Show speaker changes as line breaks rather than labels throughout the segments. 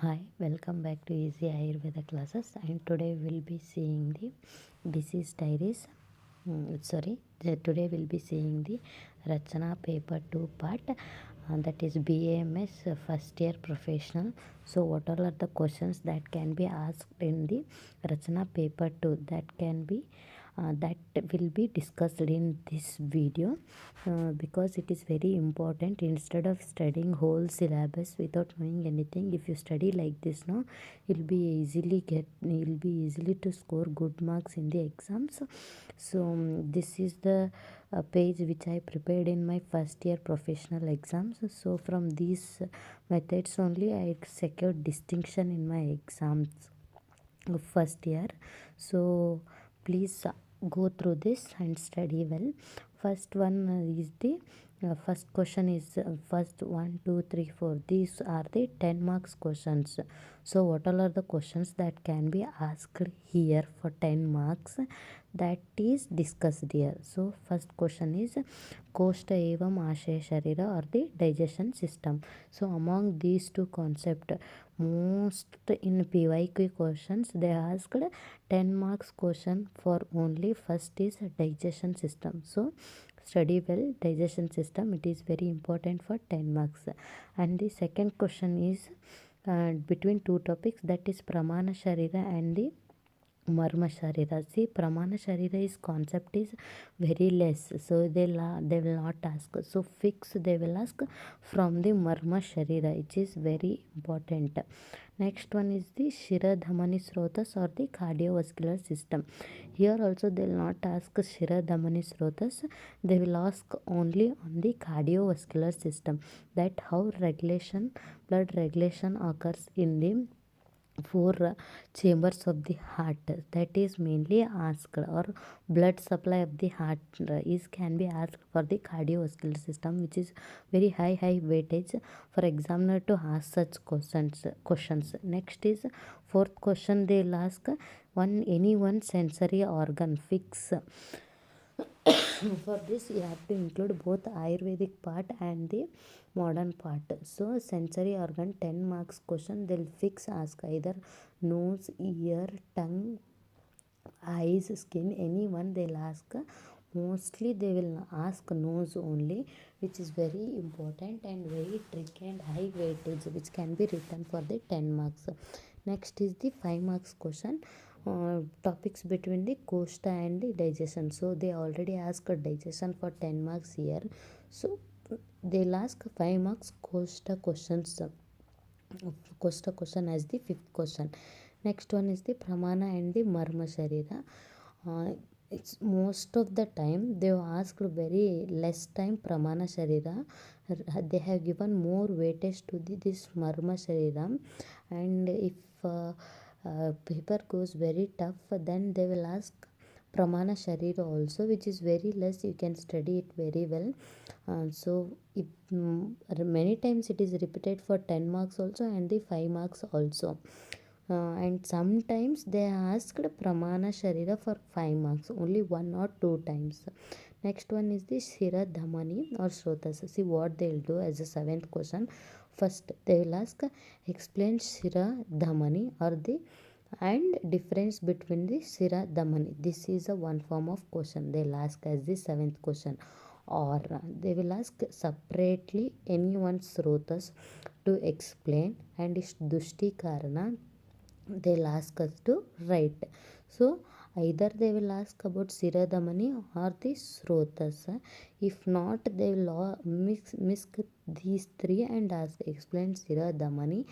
Hi, welcome back to Easy Ayurveda classes, and today we'll be seeing the disease diaries. Today we'll be seeing the Rachana paper 2 part, that is BAMS first year professional. So what all are the questions that can be asked in the Rachana paper 2 that will be discussed in this video, because it is very important. Instead of studying whole syllabus without knowing anything, if you study like this now, you'll be easily to score good marks in the exams. So this is the page which I prepared in my first year professional exams. So from these methods only I secured distinction in my exams of first year. So please go through this and study well. First one is the first question is first 1 2 3 4. These are the 10 marks questions. So what all are the questions that can be asked here for 10 marks, that is discussed here. So first question is koshta evam ashaya sharira, or the digestion system. So among these two concepts, most in PYQ questions they asked 10 marks question for only first is digestion system. So study well digestion system, it is very important for 10 marks. And the second question is between two topics, that is pramana sharira and the Marma Sharira. See, Pramana Sharira is concept is very less, so they will not ask. So fix they will ask from the Marma Sharira, which is very important. Next one is the Shira Dhamani Srotas, or the cardiovascular system. Here also they will not ask Shira Dhamani Srotas. They will ask only on the cardiovascular system, that how blood regulation occurs in the four chambers of the heart, that is mainly asked, or blood supply of the heart is can be asked for the cardiovascular system, which is very high weightage for examiner to ask such questions. Next is fourth question, they will ask any one sensory organ fix. For this you have to include both Ayurvedic part and the modern part. So sensory organ 10 marks question, they'll fix ask either nose, ear, tongue, eyes, skin, anyone they'll ask. Mostly they will ask nose only, which is very important and very tricky and high weightage, which can be written for the 10 marks. Next is the 5 marks question, topics between the koshta and the digestion. So they already asked digestion for 10 marks here, so they'll ask 5 marks koshta questions, koshta question as the fifth question. Next one is the pramana and the marma sharira. It's most of the time they have asked very less time pramana sharira. They have given more weightage to this marma sharira, and if paper goes very tough, then they will ask pramana sharira also, which is very less, you can study it very well. So it many times it is repeated for 10 marks also and the 5 marks also. And sometimes they asked pramana sharira for 5 marks, only 1 or 2 times. Next one is the shira dhamani or srotas. See what they will do as a 7th question. First they will ask explain shira dhamani, or the and difference between the shira dhamani. This is a one form of question they will ask as the 7th question. Or they will ask separately any one srotas to explain, and its dushti karana they'll ask us to write. So either they will ask about Siradhamani or the Srotas. If not, they will mix these three and ask explain Siradhamani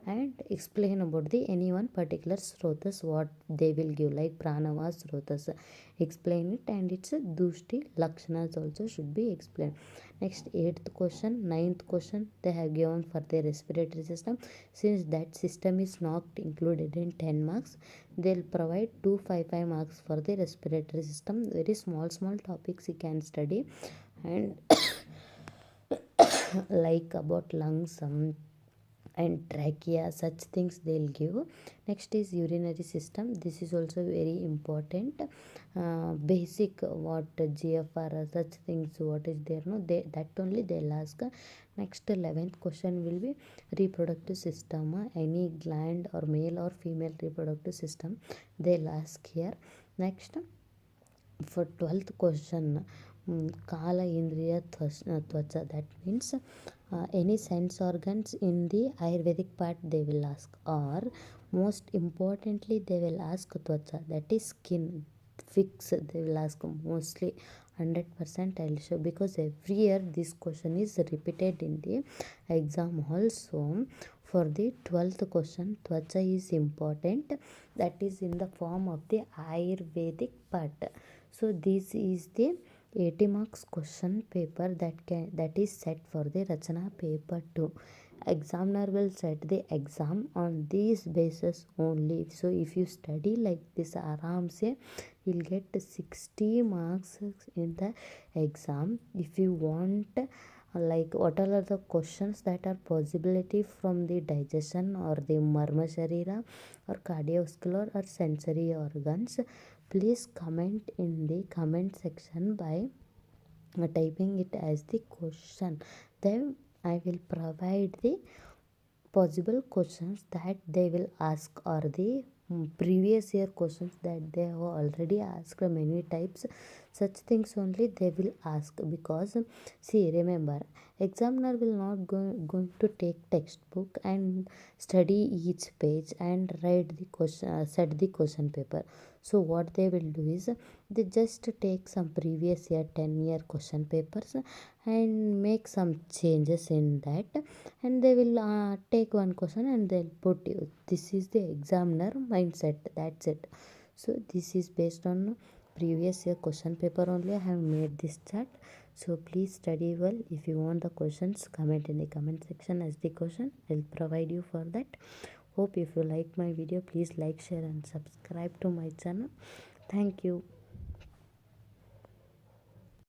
and explain about the any one particular Srotas, what they will give, like Pranava Srotas. Explain it, and its Dushti Lakshanas also should be explained. Next 8th question, 9th question they have given for the respiratory system. Since that system is not included in 10 marks, they'll provide 2 5 marks for the respiratory system. Very small topics you can study, and like about lungs, and trachea, such things they'll give. Next is urinary system. This is also very important. Basic what GFR, such things, what is there, no, they that only they'll ask. Next 11th question will be reproductive system. Any gland or male or female reproductive system they'll ask here. Next, for 12th question, Kala Indriya Twacha, that means any sense organs in the Ayurvedic part they will ask, or most importantly they will ask Twacha, that is skin, fix, they will ask mostly 100% I'll show, because every year this question is repeated in the exam also. For the 12th question, Twacha is important, that is in the form of the Ayurvedic part. So this is the 80 marks question paper that is set for the Rachana paper 2. Examiner will set the exam on these basis only. So if you study like this aram se, you'll get 60 marks in the exam. If you want like what are the questions that are possibility from the digestion or the marma sharira or cardiovascular or sensory organs, please comment in the comment section by typing it as the question. Then I will provide the possible questions that they will ask, or the previous year questions that they have already asked many types, such things only they will ask. Because see, remember, examiner will not going to take textbook and study each page and write the question, set the question paper. So what they will do is they just take some previous year 10-year question papers and make some changes in that, and they will take one question and they'll put you. This is the examiner mindset, that's it. So this is based on previous year question paper only I have made this chart. So please study well. If you want the questions, comment in the comment section as the question, I'll provide you for that. Hope if you like my video, please like, share and subscribe to my channel. Thank you.